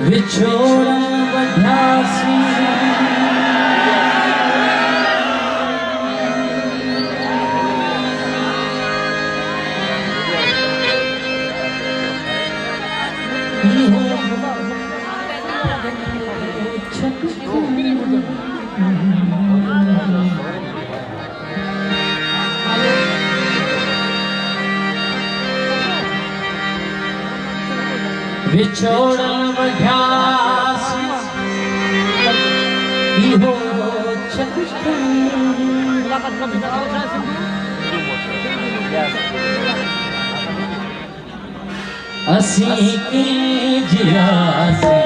विछोड़ा वढासी विछोड़ा वढासी इहो असी की जियासी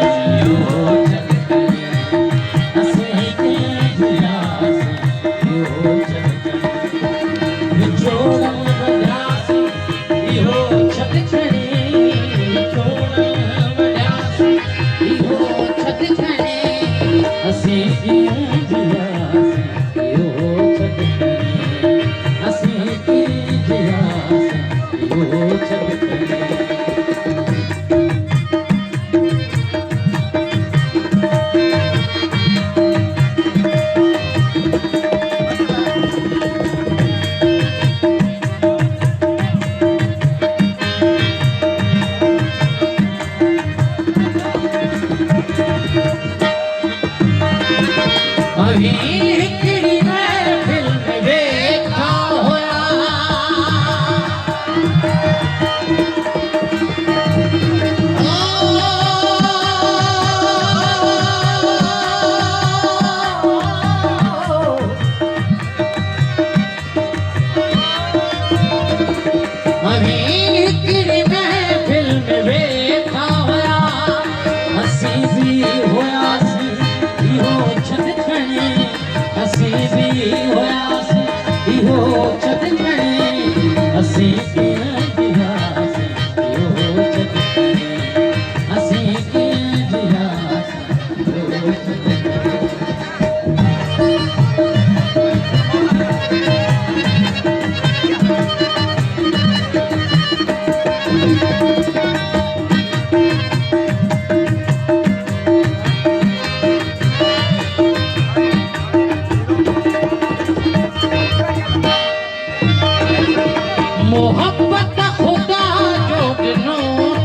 मोहब्बत खुदा जो बिनु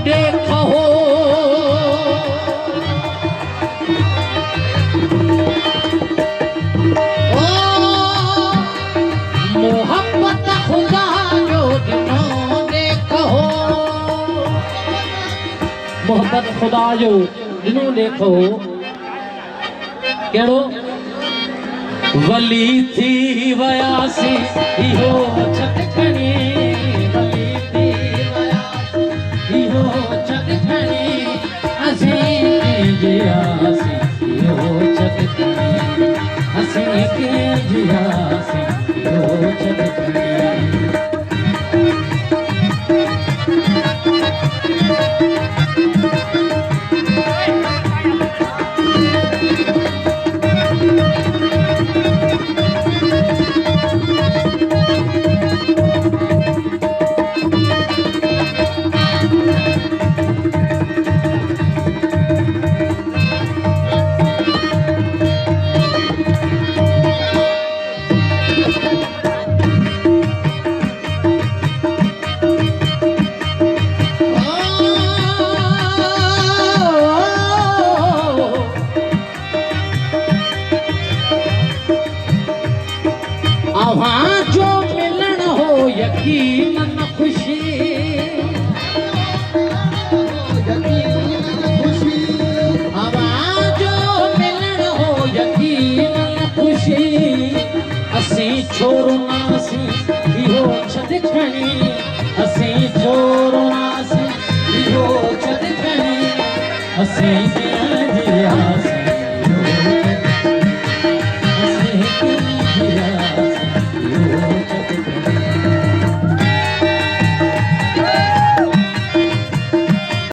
देखो ओ मोहब्बत खुदा जो बिनु देखो मोहब्बत खुदा जो बिनु देखो केड़ो वली थी वयासी इहो छटकणी वली थी वयासी इहो छटकणी असी जियासी इहो छटकणी असी जियासी इहो छटकणी वहाँ जो मिलन हो यकीनन खुशी वहाँ जो मिलन हो यकीनन खुशी असी छोड़नासी इहो छटकणी असी छोड़नासी इहो छटकणी असी